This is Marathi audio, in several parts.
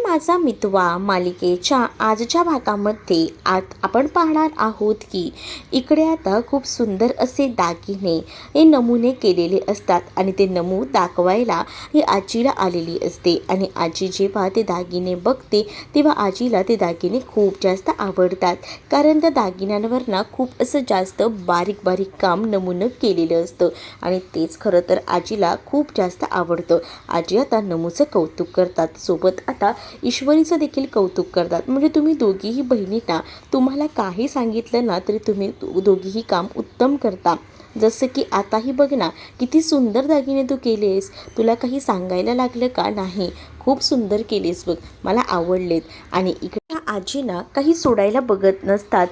माझा मितवा मालिकेच्या आजच्या भागामध्ये आपण पाहणार आहोत की इकडे आता खूप सुंदर असे दागिने हे नमुने केलेले असतात आणि ते नमूद दाखवायला ही आजीला आलेली असते आणि आजी जेव्हा ते दागिने बघते तेव्हा आजीला ते दागिने खूप जास्त आवडतात, कारण त्या दागिन्यांवर ना खूप असं जास्त बारीक बारीक काम नमुनं केलेलं असतं आणि तेच खरं तर आजीला खूप जास्त आवडतं. आजी आता नमूचं कौतुक करतात, सोबत आता ईश्वरीचं देखील कौतुक करतात. म्हणजे तुम्ही दोघीही बहिणींना तुम्हाला काही सांगितलं ना तरी तुम्ही दोघीही काम उत्तम करता. जसं की आताही बघ ना, किती सुंदर दागिने तू केलेस, तुला काही सांगायला लागलं का? नाही, खूप सुंदर केलेस बघ, मला आवडलेत. आणि इकडे आजीना काही सोडायला बघत नसतात.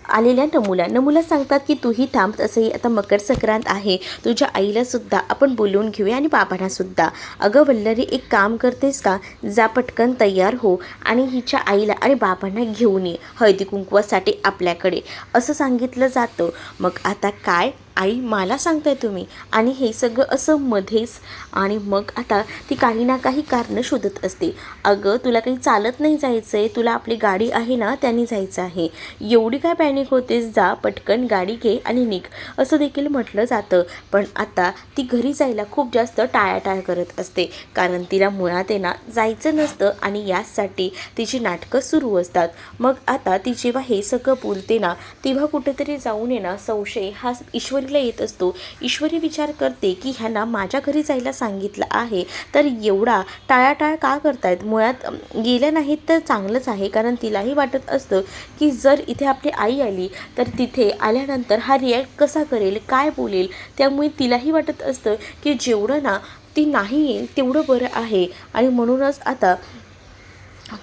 आलेल्या नमूला सांगतात की तूही थांब, तसंही आता मकर संक्रांत आहे, तुझ्या आईला सुद्धा आपण बोलवून घेऊया आणि बाबांना सुद्धा. अगं वल्लरी, एक काम करतेस का, जा पटकन तयार हो आणि हिच्या आईला आणि बाबांना घेऊन ये हळदी कुंकवासाठी आपल्याकडे, असं सांगितलं जातं. मग आता काय आई मला सांगताय तुम्ही, आणि हे सगळं असं मध्येच. आणि मग आता ती काही ना काही कारणं शोधत असते. अगं तुला काही चालत नाही जायचं आहे, तुला आपली गाडी आहे ना त्यांनी जायचं आहे, एवढी काय पॅनिक होतेस, जा पटकन गाडी घे आणि निघ, असं देखील म्हटलं जातं. पण आता ती घरी जायला खूप जास्त टाळाटाळ करत असते, कारण तिला मुळात ना जायचं नसतं आणि यासाठी तिची नाटकं सुरू असतात. मग आता ती जेव्हा हे सगळं बोलते ना तेव्हा कुठेतरी जाऊन ना संशय हा ईश्वरीला येत असतो. ईश्वरी विचार करते की ह्यांना माझ्या घरी जायला सांगितलं आहे तर एवढा टाळाटाळ का करतायत, मुळात गेल्या नाहीत तर चांगलंच आहे, कारण तिलाही वाटत असतं की जर इथे आपली आई आली तर तिथे आल्यानंतर हा रिॲक्ट कसा करेल, काय बोलेल. त्यामुळे तिलाही वाटत असतं की जेवढं ना ती नाही येईल तेवढं बरं आहे. आणि म्हणूनच आता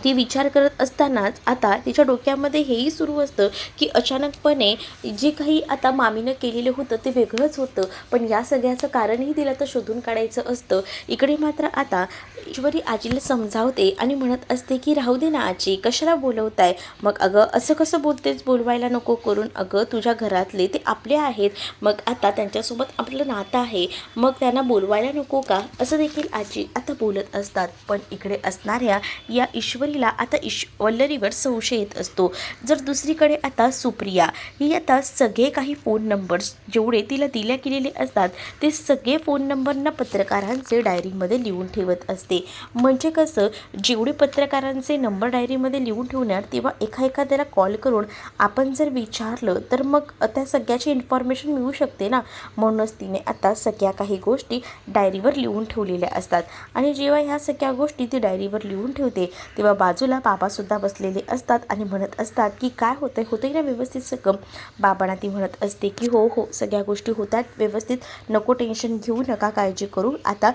ती विचार करत असतानाच आता तिच्या डोक्यामध्ये हेही सुरू असतं की अचानकपणे जे काही आता मामीनं केलेलं होतं ते वेगळंच होतं, पण या सगळ्याचं कारणही तिला तर शोधून काढायचं असतं. इकडे मात्र आता ईश्वरी आजीला समजावते आणि म्हणत असते की राहू दे ना आजी, कशाला बोलवताय. मग अगं असं कसं बोलतेच, बोलवायला नको करून, अगं तुझ्या घरातले ते आपले आहेत, मग आता त्यांच्यासोबत आपलं नातं आहे, मग त्यांना बोलवायला नको का, असं देखील आजी आता बोलत असतात. पण इकडे असणाऱ्या या ईश्वरीला आता वल्लरीवर संशय येत असतो. जर दुसरीकडे आता सुप्रिया ही आता सगळे काही फोन नंबर्स जेवढे तिला दिल्या गेलेले असतात ते सगळे फोन नंबरना पत्रकारांचे डायरीमध्ये लिहून ठेवत असते. म्हणजे कसं, जेवढे पत्रकारांचे नंबर डायरीमध्ये लिहून ठेवणार तेव्हा एखाद्याला कॉल करून आपण जर विचारलं तर मग त्या सगळ्याची इन्फॉर्मेशन मिळू शकते ना. म्हणूनच तिने आता सगळ्या काही गोष्टी डायरीवर लिहून ठेवलेल्या असतात. आणि जेव्हा ह्या सगळ्या गोष्टी ती डायरीवर लिहून ठेवते तेव्हा बाजूला बाबासुद्धा बसलेले असतात आणि म्हणत असतात की काय होतंय ना व्यवस्थित सगळं. बाबांना ती म्हणत असते की हो हो सगळ्या गोष्टी होतात व्यवस्थित, नको टेन्शन घेऊ, नका काळजी करू, आता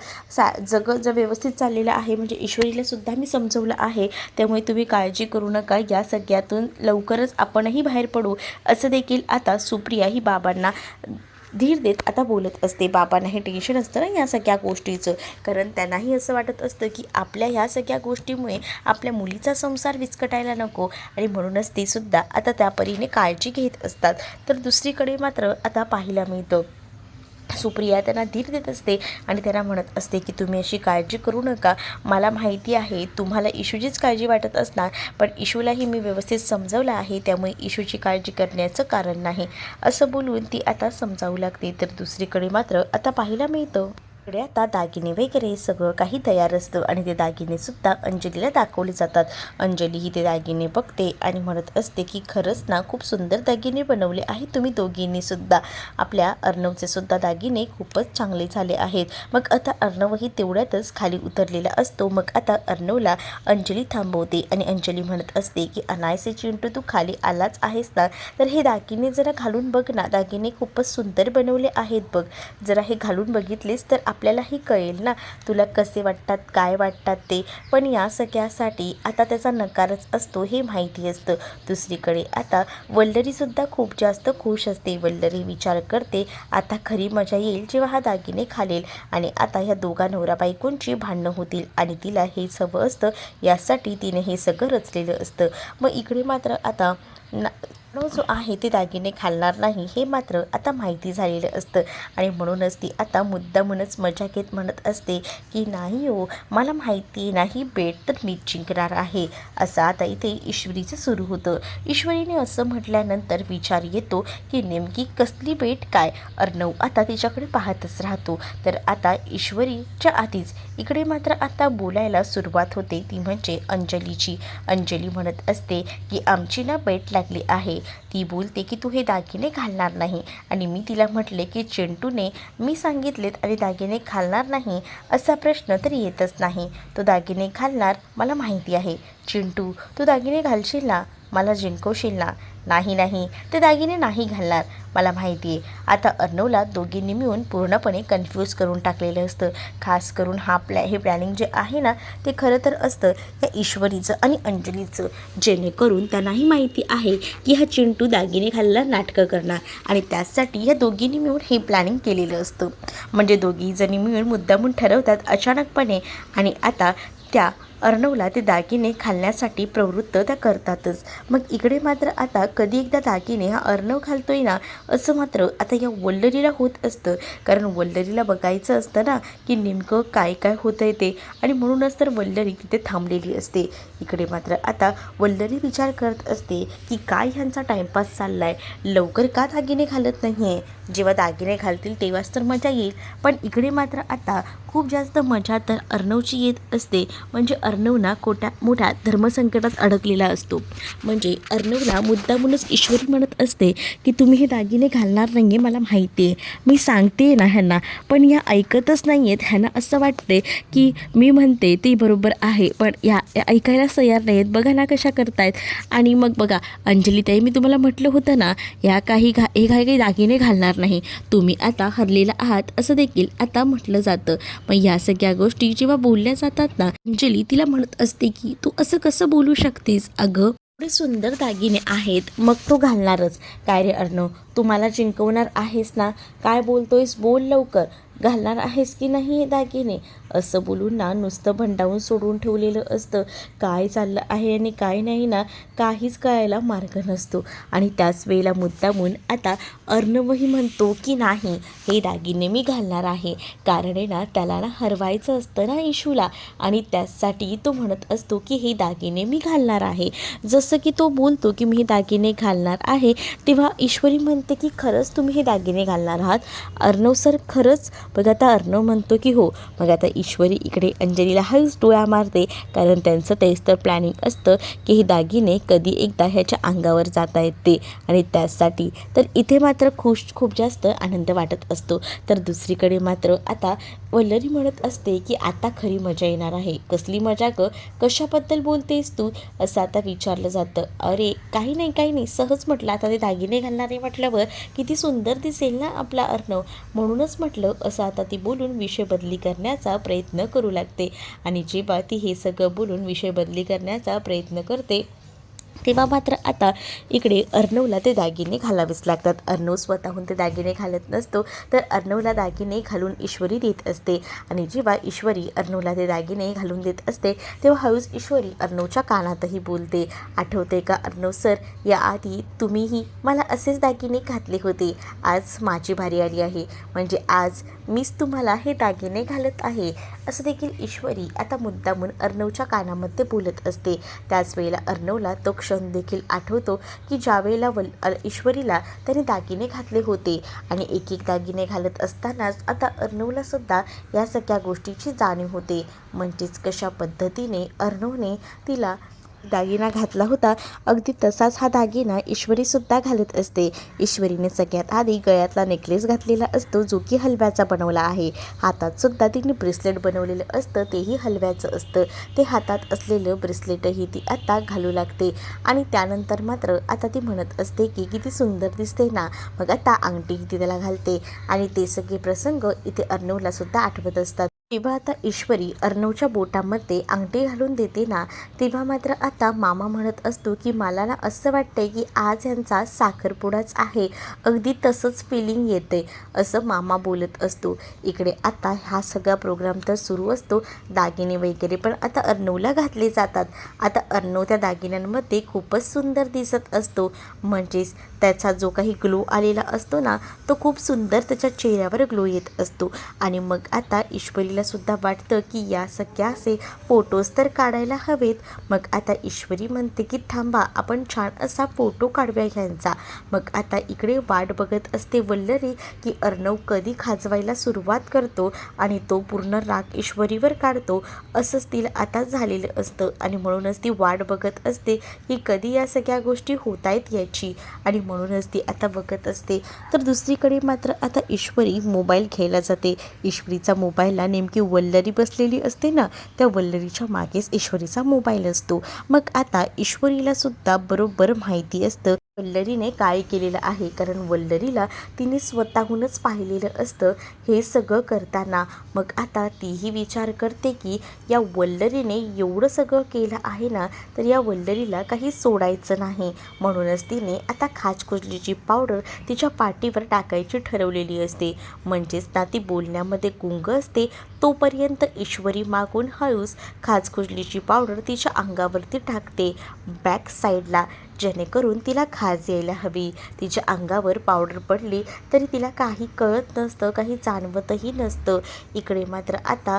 जग व्यवस्थित चाललेलं आहे. म्हणजे ईश्वरीला सुद्धा मी समजवलं आहे, त्यामुळे तुम्ही काळजी करू नका, या सगळ्यातून लवकरच आपणही बाहेर पडू, असं देखील आता सुप्रिया ही बाबांना धीर देत आता बोलत असते. बाबांना हे टेन्शन असतं ना या सगळ्या गोष्टीचं, कारण त्यांनाही असं वाटत असतं की आपल्या ह्या सगळ्या गोष्टीमुळे आपल्या मुलीचा संसार विस्कटायला नको, आणि म्हणूनच ते सुद्धा आता त्या परीने काळजी घेत असतात. तर दुसरीकडे मात्र आता पाहायला मिळतं सुप्रिया त्यांना धीर देत असते आणि त्यांना म्हणत असते की तुम्ही अशी काळजी करू नका, मला माहिती आहे तुम्हाला इशूचीच काळजी वाटत असणार, पण इशूलाही मी व्यवस्थित समजवलं आहे, त्यामुळे इशूची काळजी करण्याचं कारण नाही, असं बोलून ती आता समजावू लागते. तर दुसरीकडे मात्र आता पाहायला मिळतं इकडे आता दागिने वगैरे सगळं काही तयार असतं आणि ते दागिनेसुद्धा अंजलीला दाखवले जातात. अंजली ही ते दागिने बघते आणि म्हणत असते की खरंच ना खूप सुंदर दागिने बनवले आहेत तुम्ही दोघींनी सुद्धा, आपल्या अर्णवचे सुद्धा दागिने खूपच चांगले झाले आहेत. मग आता अर्णवही तेवढ्यातच खाली उतरलेला असतो. मग आता अर्णवला अंजली थांबवते आणि अंजली म्हणत असते की अनायसे चिंटू तू खाली आलाच आहेस ना, तर हे दागिने जरा घालून बघ ना, दागिने खूपच सुंदर बनवले आहेत बघ, जरा हे घालून बघितलेस तर आपल्यालाही कळेल ना तुला कसे वाटतात, काय वाटतात ते. पण या सगळ्यासाठी आता त्याचा नकारच असतो हे माहिती असतं. दुसरीकडे आता वल्लरीसुद्धा खूप जास्त खुश असते. वल्लरी विचार करते आता खरी मजा येईल जेव्हा हा दागिने घालेल आणि आता ह्या दोघा नवरा बायकोंची भांडणं होतील आणि तिला हेच हवं असतं, यासाठी तिने हे सगळं रचलेलं असतं. मग इकडे मात्र आता अर्णव जो आहे ते दागिने घालणार नाही हे मात्र आता माहिती झालेलं असतं आणि म्हणूनच ती आता मुद्दामूनच मजा घेत म्हणत असते की नाही हो, मला माहिती नाही बेट तर मीच जिंकणार आहे. असं आता इथे ईश्वरीचं सुरू होतं. ईश्वरीने असं म्हटल्यानंतर विचार येतो की नेमकी कसली बेट काय. अर्णव आता तिच्याकडे पाहतच राहतो. तर आता ईश्वरीच्या आधीच इकडे मात्र आता बोलायला सुरुवात होते, ती म्हणजे अंजलीची. अंजली म्हणत असते की आमची ना बेट लागली आहे. ती बोलते की तू हे दागिने घालणार नाही आणि मी तिला म्हटले की चिंटूने मी सांगितलेत आणि दागिने घालणार नाही असा प्रश्न तर येतच नाही. तो दागिने घालणार मला माहिती आहे. चिंटू, तू दागिने घालशील ना, मला जिंकवशील ना. नाही नाही, ते दागिने नाही घालणार, मला माहिती आहे. आता अर्णवला दोघींनी मिळून पूर्णपणे कन्फ्यूज करून टाकलेलं असतं. खास करून हे प्लॅनिंग जे आहे ना, ते खरं तर असतं या ईश्वरीचं आणि अंजलीचं, जेणेकरून त्यांनाही माहिती आहे की हा चिंटू दागिने घालायला नाटकं करणार आणि त्यासाठी या दोघींनी मिळून हे प्लॅनिंग केलेलं असतं. म्हणजे दोघीजणी मिळून मुद्दामून ठरवतात अचानकपणे आणि आता त्या अर्णवला ते दागिने घालण्यासाठी प्रवृत्त त्या करतातच. मग इकडे मात्र आता कधी एकदा दागिने हा अर्णव घालतोय ना, असं मात्र आता या वल्लरीला होत असतं. कारण वल्लरीला बघायचं असतं ना की नेमकं काय काय होतं आहे ते, आणि म्हणूनच तर वल्लरी तिथे थांबलेली असते. इकडे मात्र आता वल्लरी विचार करत असते की काय ह्यांचा टाईमपास चालला आहे, लवकर का दागिने घालत नाही आहे. जेव्हा दागिने घालतील तेव्हाच तर मजा येईल. पण इकडे मात्र आता खूप जास्त मजा तर अर्णवची येत असते. म्हणजे अर्णव ना मोठ्या धर्मसंकटात अडकलेला असतो. म्हणजे अर्णवला मुद्दामूनच ईश्वरी म्हणत असते की तुम्ही हे दागिने घालणार नाही आहे, मला माहिती आहे, मी सांगते ना ह्यांना, पण या ऐकतच नाही आहेत. ह्यांना असं वाटते की मी म्हणते ते बरोबर आहे, पण या ऐकायलाच तयार नाही आहेत. बघा ना कशा करतायत. आणि मग बघा अंजलीताई, मी तुम्हाला म्हटलं होतं ना, या काही दागिने घालणार नाही, तुम्ही आता हरलेला आहात असं देखील आता म्हटलं जातं. मग या सगळ्या गोष्टी जेव्हा बोलल्या जातात ना, अंजली तिला म्हणत असते की तू असं कसं बोलू शकतेस, अगं एवढे सुंदर दागिने आहेत मग तो घालणारच. काय रे अर्णव, तू मला जिंकवणार आहेस ना, काय बोलतोयस, बोल लवकर, घालणार आहेस की नाही हे दागिने. असं बोलून ना नुसतं भंडावून सोडून ठेवलेलं असतं. काय चाललं आहे आणि काय नाही ना, काहीच कळायला मार्ग नसतो. आणि त्याच वेळेला मुद्दामून आता अर्णवही म्हणतो की नाही, हे दागिने मी घालणार आहे. कारण आहे ना, त्याला ना हरवायचं असतं ना इशूला, आणि त्यासाठी तो म्हणत असतो की हे दागिने मी घालणार आहे. जसं की तो बोलतो की मी हे दागिने घालणार आहे, तेव्हा ईश्वरी म्हणते की खरंच तुम्ही हे दागिने घालणार आहात अर्णव सर, खरंच. बघ आता अर्णव म्हणतो की हो. मग आता ईश्वरी इकडे अंजलीला हळूच डोळा मारते, कारण त्यांचं तेच तर प्लॅनिंग असतं की हे दागिने कधी एकदा ह्याच्या अंगावर जाता येते, आणि त्यासाठी तर इथे मात्र खूप जास्त आनंद वाटत असतो. तर दुसरीकडे मात्र आता वल्लरी म्हणत असते की आता खरी मजा येणार आहे. कसली मजा ग, कशाबद्दल बोलतेस तू, असं आता विचारलं जातं. अरे काही नाही, सहज म्हटलं. आता ते दागिने घालणारे म्हटल्यावर किती सुंदर दिसेल ना आपला अर्णव, म्हणूनच म्हटलं असं. आता ती बोलून विषय बदली करण्याचा प्रयत्न करू लागते. आणि जेव्हा ती हे सगळं बोलून विषय बदली करण्याचा प्रयत्न करते, तेव्हा मात्र आता इकडे अर्णवला ते दागिने घालावेच लागतात. अर्णव स्वतःहून ते दागिने घालत नसतो, तर अर्णवला दागिने घालून ईश्वरी देत असते. आणि जेव्हा ईश्वरी अर्णवला ते दागिने घालून देत असते, तेव्हा हळूच ईश्वरी अर्णवच्या कानातही बोलते. आठवते का अर्णव सर, याआधी तुम्हीही मला असेच दागिने घातले होते, आज माझी भारी आली आहे, म्हणजे आज मीच तुम्हाला हे दागिने घालत आहे, असं देखील ईश्वरी आता मुद्दामून अर्णवच्या कानामध्ये बोलत असते. त्याच वेळेला अर्णवला तो क्षण देखील आठवतो की ज्यावेळेला ईश्वरीला त्याने दागिने घातले होते, आणि एक दागिने घालत असतानाच आता अर्णवला सुद्धा या सगळ्या गोष्टीची जाणीव होते. म्हणजेच कशा पद्धतीने अर्णवने तिला दागिना घातला होता, अगदी तसाच हा दागिना ईश्वरीसुद्धा घालत असते. ईश्वरीने सगळ्यात आधी गळ्यातला नेकलेस घातलेला असतो, जो की हलव्याचा बनवला आहे. हातातसुद्धा तिने ब्रेसलेट बनवलेलं असतं, तेही हलव्याचं असतं. ते हातात असलेलं ब्रेसलेटही ती आता घालू लागते. आणि त्यानंतर मात्र आता ती म्हणत असते की किती सुंदर दिसते ना. मग आता अंगठी ती त्याला घालते, आणि ते सगळे प्रसंग इथे अर्णवलासुद्धा आठवत असतात. तेव्हा आता ईश्वरी अर्णवच्या बोटामध्ये अंगठी घालून देते ना, तेव्हा मात्र आता मामा म्हणत असतो की मला ना असं वाटतंय की आज यांचा साखरपुडाच आहे, अगदी तसंच फिलिंग येते असं मामा बोलत असतो. इकडे आता हा सगळा प्रोग्राम तर सुरू असतो. दागिने वगैरे पण आता अर्णवला घातले जातात. आता अर्णव त्या दागिन्यांमध्ये खूपच सुंदर दिसत असतो. म्हणजेच त्याचा जो काही ग्लो आलेला असतो ना, तो खूप सुंदर त्याच्या चेहऱ्यावर ग्लो येत असतो. आणि मग आता ईश्वरीला सुद्धा वाटतं की या सगळ्या असे फोटोज तर काढायला हवेत. मग आता ईश्वरी म्हणते की थांबा, आपण छान असा फोटो काढूया ह्यांचा. मग आता इकडे वाट बघत असते वल्लरी की अर्णव कधी खाजवायला सुरुवात करतो आणि तो पूर्ण राग ईश्वरीवर काढतो. असंच तिला आता झालेलं असतं आणि म्हणूनच ती वाट बघत असते की कधी या सगळ्या गोष्टी होत आहेत याची, आणि म्हणूनच ती आता बघत असते. तर दुसरीकडे मात्र आता ईश्वरी मोबाईल घ्यायला जाते. ईश्वरीचा मोबाईलला नेमकी वल्लरी बसलेली असते ना, त्या वल्लरीच्या मागेच ईश्वरीचा मोबाईल असतो. मग आता ईश्वरीला सुद्धा बरोबर माहिती असतं वल्लरीने काय केलेलं आहे, कारण वल्लरीला तिने स्वतःहूनच पाहिलेलं असतं हे सगळं करताना. मग आता तीही विचार करते की या वल्लरीने एवढं सगळं केलं आहे ना, तर या वल्लरीला काही सोडायचं नाही. म्हणूनच तिने आता खाजकुजलीची पावडर तिच्या पाठीवर टाकायची ठरवलेली असते. म्हणजेच ना ती बोलण्यामध्ये गुंग असते तोपर्यंत ईश्वरी मागून हळूच खाजकुजलीची पावडर तिच्या अंगावरती टाकते बॅक साईडला, जेणेकरून तिला खाज यायला हवी. तिच्या अंगावर पावडर पडली तरी तिला काही कळत नसतं, काही जाणवतही नसतं. इकडे मात्र आता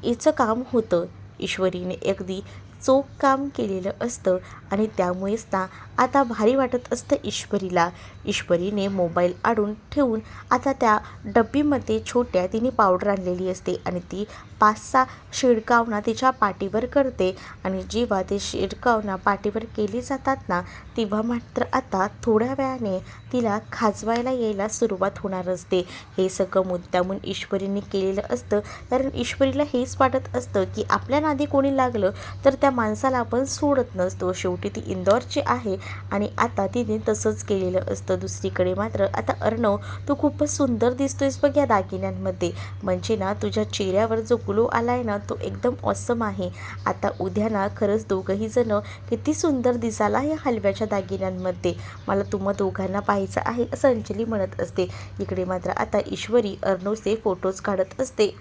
हिचं काम होतं. ईश्वरीने अगदी चोख काम केलेलं असतं आणि त्यामुळेच ना आता भारी वाटत असतं ईश्वरीला. ईश्वरीने मोबाईल आणून ठेवून आता त्या डब्बीमध्ये छोट्या तिने पावडर आणलेली असते आणि ती 5-6 शिडकावना तिच्या पाठीवर करते. आणि जेव्हा ते शिडकावना पाठीवर केली जातात ना, तेव्हा मात्र आता थोड्या वेळाने तिला खाजवायला यायला सुरुवात होणार असते. हे सगळं मुद्दामून ईश्वरीने केलेलं असतं, कारण ईश्वरीला हेच वाटत असतं की आपल्या नादी कोणी लागलं तर त्या माणसाला आपण सोडत नसतो. शेवटी ती इंदौरची आहे आणि आता तिने तसंच केलेलं असतं. दुसरीकडे मात्र आता अर्णव, तू खूपच सुंदर दिसतोयस बघ या दागिन्यांमध्ये. म्हणजे ना तुझ्या चेहऱ्यावर जो ग्लो आला आहे ना, तो एकदम ऑसम आहे. आता उद्या ना खरंच दोघंही जण किती सुंदर दिसाला या हलव्याच्या दागिन्यांमध्ये. मला तुम्हा दोघांना पाहायचं आहे असं अंजली म्हणत असते. इकडे मात्र आता ईश्वरी अर्णवचे फोटोज काढत असते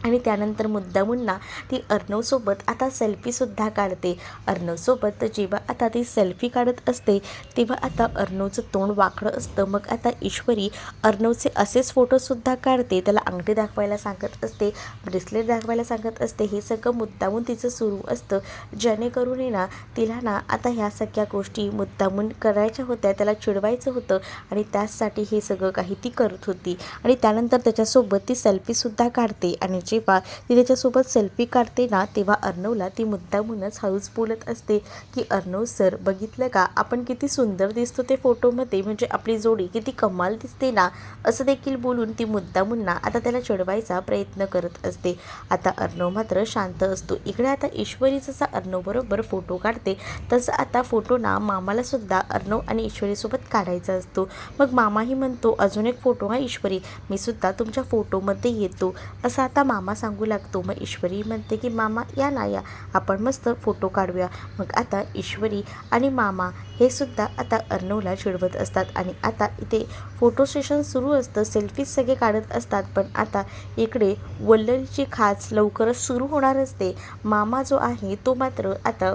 आणि त्यानंतर मुद्दामून ना ती अर्णवसोबत आता सेल्फीसुद्धा काढते. अर्णवसोबत जेव्हा आता ती सेल्फी काढत असते तेव्हा आता अर्णवचं तोंड वाकडं असतं. मग आता ईश्वरी अर्णवचे असेच फोटोसुद्धा काढते, त्याला अंगठी दाखवायला सांगत असते, ब्रेसलेट दाखवायला सांगत असते. हे सगळं मुद्दामून तिचं सुरू असतं, जेणेकरून ना तिला ना आता ह्या सगळ्या गोष्टी मुद्दामून करायच्या होत्या, त्याला चिडवायचं होतं आणि त्याचसाठी हे सगळं काही ती करत होती. आणि त्यानंतर त्याच्यासोबत ती सेल्फीसुद्धा काढते आणि जेव्हा ती त्याच्यासोबत सेल्फी काढते ना, तेव्हा अर्णवला ती मुद्दामूनच हळूच बोलत असते की अर्णव सर, बघितलं का आपण किती सुंदर दिसतो ते फोटोमध्ये, म्हणजे आपली जोडी किती कमाल दिसते ना, असं देखील बोलून ती मुद्दामून ना आता त्याला चिडवायचा प्रयत्न करत असते. आता अर्णव मात्र शांत असतो. इकडे आता ईश्वरी जसा अर्णवबरोबर फोटो काढते तसं आता फोटो ना मामाला सुद्धा अर्णव आणि ईश्वरीसोबत काढायचा असतो. मग मामाही म्हणतो अजून एक फोटो हा ईश्वरी, मी सुद्धा तुमच्या फोटोमध्ये येतो असं आता मामा सांगू लागतो. मग ईश्वरी म्हणते की मामा या ना, या आपण मस्त फोटो काढूया. मग आता ईश्वरी आणि मामा हे सुद्धा आता अर्णवला चिडवत असतात आणि आता इथे फोटो सेशन सुरू असतं, सेल्फीज सगळे काढत असतात. पण आता इकडे वल्लरीची खाच लवकरच सुरू होणार असते. मामा जो आहे तो मात्र आता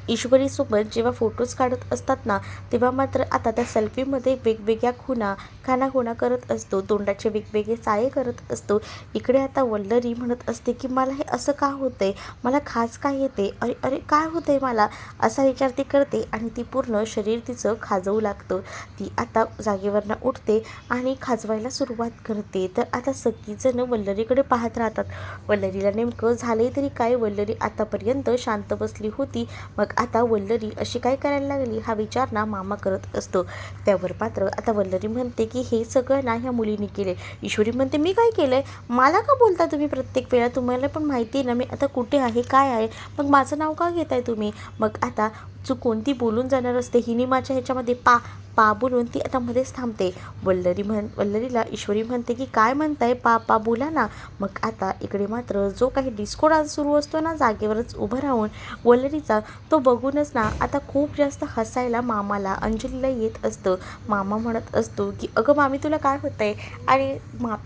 ईश्वरीसोबत जेव्हा फोटोज काढत असतात ना, तेव्हा मात्र आता त्या सेल्फीमध्ये वेगवेगळ्या खाणाखुणा करत असतो, तोंडाचे वेगवेगळे चाळे करत असतो. इकडे आता वल्लरी म्हणत असते की मला हे असं का होतंय, मला खाज काय येते, अरे अरे काय होतंय मला, असा विचार ती करते आणि ती पूर्ण शरीर तिचं खाजवू लागतं. ती आता जागेवरनं उठते आणि खाजवायला सुरुवात करते. तर आता सगळीजणं वल्लरीकडे पाहत राहतात. वल्लरीला नेमकं झालंय तरी काय, वल्लरी आतापर्यंत शांत बसली होती, मग आता वल्लरी अशी काय करायला लागली हा विचार ना मामा करत असतो. त्यावर पात्र आता वल्लरी म्हणते की हे सगळं ना ह्या मुलीने केले. ईश्वरी म्हणते मी काय केलंय, मला का बोलता तुम्ही प्रत्येक वेळा, तुम्हाला पण माहिती आहे ना मी आता कुठे आहे काय आहे, मग माझं नाव का घेताय तुम्ही. मग आता चुकून ती बोलून जाणार असते, हिने माझ्या ह्याच्यामध्ये पा पा बोलून ती आता मध्येच थांबते. वल्लरीला ईश्वरी म्हणते की काय म्हणताय, पा पा बोला ना. मग आता इकडे मात्र जो काही डिस्को डान्स सुरू असतो ना जागेवरच उभं राहून वल्लरीचा, तो बघूनच ना आता खूप जास्त हसायला मामाला अंजलीला येत असतं. मामा म्हणत असतो की अगं मामी तुला काय होतंय आणि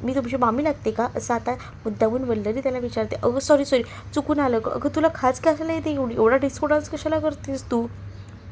मी तुमची मामी लागते का, असं आता मुद्दामून वल्लरी त्याला विचारते. अगं सॉरी चुकून आलं गं. अगं तुला खास कशाला येते, एवढा डिस्को डान्स कशाला करतेस तू,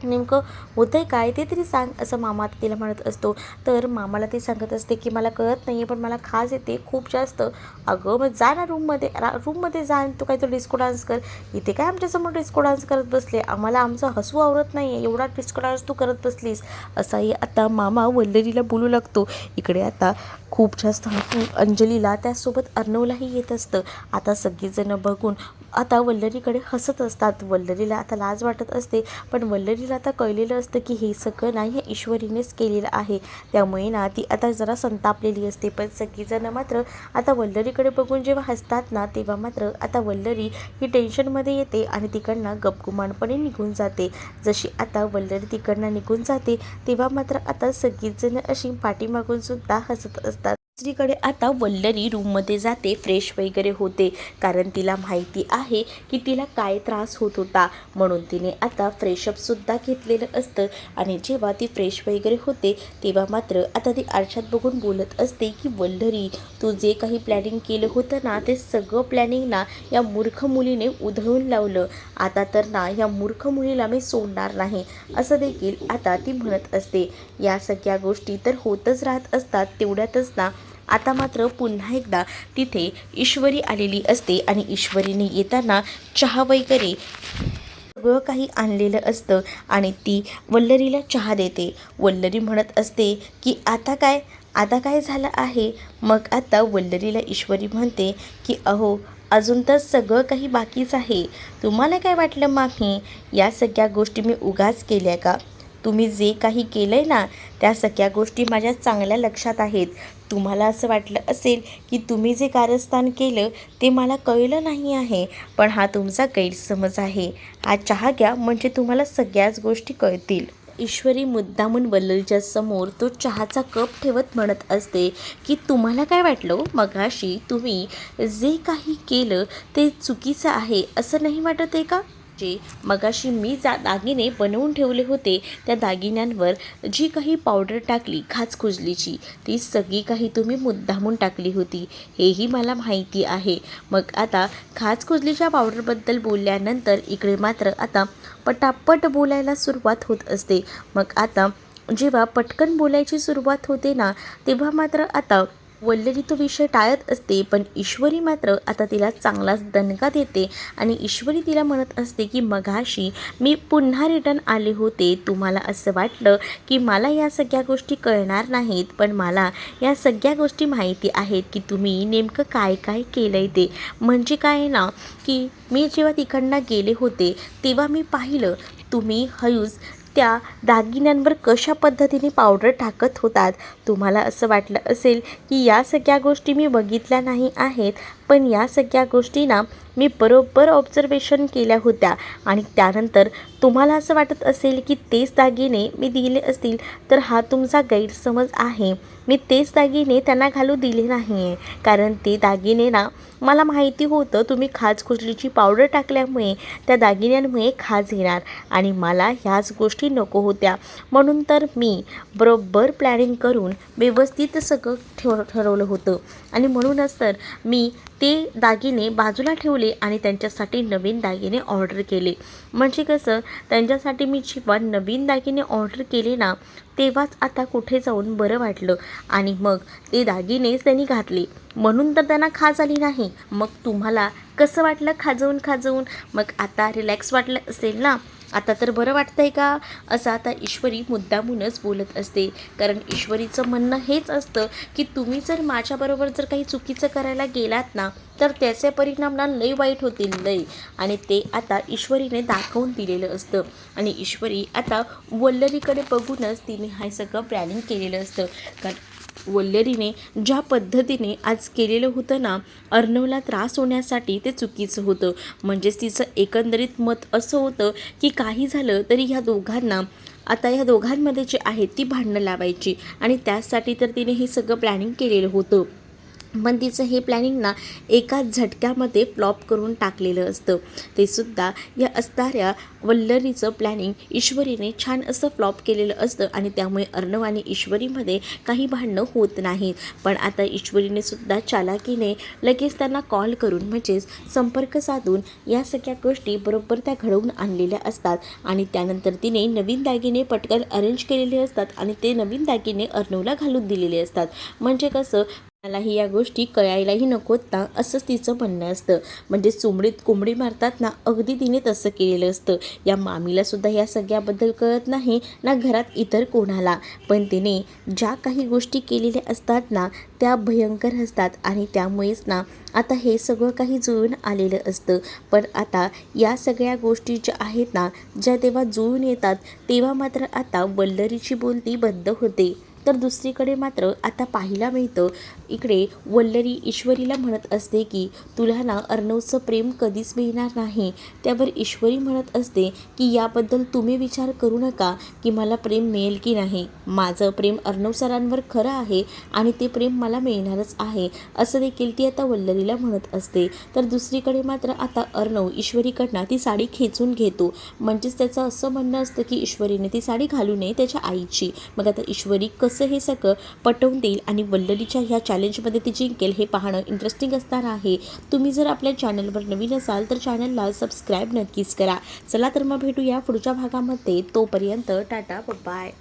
नेमकं होतं आहे काय ते तरी सांग, असं मामा तिला म्हणत असतो. तर मामाला ते सांगत असते की मला कळत नाही आहे पण मला खाज येते खूप जास्त. अगं मग जा ना रूममध्ये जा आणि तू काय तो डिस्को डान्स कर, इथे काय आमच्यासमोर डिस्को डान्स करत बसले, आम्हाला आमचं हसू आवरत नाही आहे, एवढा डिस्को डान्स तू करत बसलीस, असाही आता मामा वल्लरीला बोलू लागतो. इकडे आता खूप जास्त हसू अंजलीला त्यासोबत अर्णवलाही येत असतं. आता सगळीजणं बघून आता वल्लरीकडे हसत असतात. वल्लरीला आता लाज वाटत असते, पण वल्लरीला आता कळलेलं असतं की हे सगळं नाही हे ईश्वरीनेच केलेलं आहे. त्यामुळे ना ती आता जरा संतापलेली असते. पण सगळीजणं मात्र आता वल्लरीकडे बघून जेव्हा हसतात ना तेव्हा मात्र आता वल्लरी ही टेन्शनमध्ये येते आणि तिकडनं गपगुमानपणे निघून जाते. जशी आता वल्लरी तिकडनं निघून जाते तेव्हा मात्र आता सगळीजणं अशी पाठीमागून सुद्धा हसत असतात. दुसरीकडे आता वल्लरी रूममध्ये जाते, फ्रेश वगैरे होते, कारण तिला माहिती आहे की तिला काय त्रास होत होता. म्हणून तिने आता फ्रेशअपसुद्धा घेतलेलं असतं. आणि जेव्हा ती फ्रेश वगैरे होते तेव्हा मात्र आता ती आरशात बघून बोलत असते की वल्लरी तू जे काही प्लॅनिंग केलं होतं ना ते सगळं प्लॅनिंग ना या मूर्ख मुलीने उधळून लावलं. आता तर ना या मूर्ख मुलीला मी सोडणार नाही, असं देखील आता ती म्हणत असते. या सगळ्या गोष्टी तर होतच राहत असतात. तेवढ्यातच ना आता मात्र पुन्हा एकदा तिथे ईश्वरी आलेली असते आणि ईश्वरीने येताना चहा वगैरे सगळं काही आणलेलं असतं आणि ती वल्लरीला चहा देते. वल्लरी म्हणत असते की आता काय झालं आहे. मग आता वल्लरीला ईश्वरी म्हणते की अहो अजून तर सगळं काही बाकीच आहे. तुम्हाला काय वाटलं मामी, या सगळ्या गोष्टी मी उगाच केल्या का, तुम्ही जे काही केलं आहे ना त्या सगळ्या गोष्टी माझ्या चांगल्या लक्षात आहेत. तुम्हाला असं वाटलं असेल की तुम्ही जे कारस्थान केलं ते मला कळलं नाही आहे, पण हा तुमचा गैरसमज आहे. हा चहा घ्या म्हणजे तुम्हाला सगळ्याच गोष्टी कळतील. ईश्वरी मुद्दामून वल्लरीच्या समोर तो चहाचा कप ठेवत म्हणत असते की तुम्हाला काय वाटलं मगाशी तुम्ही जे काही केलं ते चुकीचं आहे असं नाही वाटत आहे का. जे मगाशी मी दागिने बनवून ठेवले होते त्या दागिन्यांवर जी काही पावडर टाकली खाचखुजलीची ती सगळी काही तुम्ही मुद्दामून टाकली होती, हेही मला माहिती आहे. मग आता खाचखुजलीच्या पावडरबद्दल बोलल्यानंतर इकडे मात्र आता पटापट बोलायला सुरुवात होत असते. मग आता जेव्हा पटकन बोलायची सुरुवात होते ना तेव्हा मात्र आता वल्लरी तो विषय टाळत असते, पण ईश्वरी मात्र आता तिला चांगलाच दणका देते आणि ईश्वरी तिला म्हणत असते की मगाशी मी पुन्हा रिटर्न आले होते, तुम्हाला असं वाटलं की मला या सगळ्या गोष्टी कळणार नाहीत, पण मला या सगळ्या गोष्टी माहिती आहेत की तुम्ही नेमकं काय काय केलं आहे ते. म्हणजे काय ना की मी जेव्हा तिकडनं गेले होते तेव्हा मी पाहिलं तुम्ही हयूज त्या दागिन्यांवर कशा पद्धतीने पावडर टाकत होतात. तुम्हाला असं वाटलं असेल की या सगळ्या गोष्टी मी बघितल्या नाही आहेत, पण या सगळ्या गोष्टी ना मी बरोबर ऑब्झर्वेशन केल्या होत्या आणि त्यानंतर तुम्हाला असं वाटत असेल की तेच दागिने मी दिले असतील, तर हा तुमचा गैरसमज आहे. मी तेच दागिने त्यांना घालू दिले नाही आहे, कारण ते दागिने ना मला माहिती होतं तुम्ही खाचखुजलीची पावडर टाकल्यामुळे त्या दागिन्यांमुळे खाज येणार आणि मला ह्याच गोष्टी नको होत्या. म्हणून तर मी बरोबर प्लॅनिंग करून व्यवस्थित सगळं ठरवलं होतं आणि म्हणूनच तर मी ते दागिने बाजूला ठेवले आणि त्यांच्यासाठी नवीन दागिने ऑर्डर केले. म्हणजे कसं त्यांच्यासाठी मी जेव्हा नवीन दागिने ऑर्डर केले ना तेव्हाच आता कुठे जाऊन बरं वाटलं आणि मग ते दागिनेच त्यांनी घातले, म्हणून तर त्यांना खाज आली नाही. मग तुम्हाला कसं वाटलं खाजवून, मग आता रिलॅक्स वाटलं असेल ना, आता तर बरं वाटतंय का, असं आता ईश्वरी मुद्दामूनच बोलत असते. कारण ईश्वरीचं म्हणणं हेच असतं की तुम्ही जर माझ्याबरोबर जर काही चुकीचं करायला गेलात ना तर त्याचे परिणाम ना लई वाईट होतील लई, आणि ते आता ईश्वरीने दाखवून दिलेलं असतं. आणि ईश्वरी आता वल्लरीकडे बघूनच तिने हे सगळं प्लॅनिंग केलेलं असतं. कारण वल्लरीने ज्या पद्धतीने आज केलेलं होतं ना, अर्णवला त्रास होण्यासाठी ते चुकीचं होतं. म्हणजेच तिचं एकंदरीत मत असं होतं की काही झालं तरी ह्या दोघांना आता ह्या दोघांमध्ये जे आहेत ती भांडणं लावायची आणि त्यासाठी तर तिने हे सगळं प्लॅनिंग केलेलं होतं. पण तिचं हे प्लॅनिंग ना एका झटक्यामध्ये फ्लॉप करून टाकलेलं असतं. ते सुद्धा या असणाऱ्या वल्लरीचं प्लॅनिंग ईश्वरीने छान असं फ्लॉप केलेलं असतं आणि त्यामुळे अर्णव आणि ईश्वरीमध्ये काही भांडणं होत नाहीत. पण आता ईश्वरीने सुद्धा चालाकीने लगेच त्यांना कॉल करून म्हणजेच संपर्क साधून या सगळ्या गोष्टी बरोबर त्या घडवून आणलेल्या असतात आणि त्यानंतर तिने नवीन दागिने पटकन अरेंज केलेले असतात आणि ते नवीन दागिने अर्णवला घालून दिलेले असतात. म्हणजे कसं मलाही या गोष्टी कळायलाही नकोत ना, असंच तिचं म्हणणं असतं. म्हणजे चुमडीत कोंबडी मारतात ना, अगदी तिने तसं केलेलं असतं. या मामीलासुद्धा या सगळ्याबद्दल कळत नाही ना घरात इतर कोणाला. पण तिने ज्या काही गोष्टी केलेल्या असतात ना त्या भयंकर असतात आणि त्यामुळेच ना आता हे सगळं काही जुळून आलेलं असतं. पण आता या सगळ्या गोष्टी ज्या आहेत ना, ज्या तेव्हा जुळून येतात तेव्हा मात्र आता वल्लरीची बोलती बंद होते. तर दुसरीकडे मात्र आता पाहायला मिळतं इकडे वल्लरी ईश्वरीला म्हणत असते की तुला ना अर्णवचं प्रेम कधीच मिळणार नाही. त्यावर ईश्वरी म्हणत असते की याबद्दल तुम्ही विचार करू नका की मला प्रेम मिळेल की नाही. माझं प्रेम अर्णव सरांवर खरं आहे आणि ते प्रेम मला मिळणारच आहे, असं देखील ती आता वल्लरीला म्हणत असते. तर दुसरीकडे मात्र आता अर्णव ईश्वरीकडनं ती साडी खेचून घेतो. म्हणजेच त्याचं असं म्हणणं असतं की ईश्वरीने ती साडी घालू नये त्याच्या आईची. मग आता ईश्वरी कसं हे सगळं पटवून देईल आणि वल्लरीच्या ह्या चॅलेंजमध्ये ती जिंकेल हे पाहणं इंटरेस्टिंग असणार आहे. तुम्ही जर आपल्या चॅनलवर नवीन असाल तर चॅनलला सबस्क्राईब नक्कीच करा. चला तर मग भेटूया पुढच्या भागामध्ये. तोपर्यंत टाटा बाय.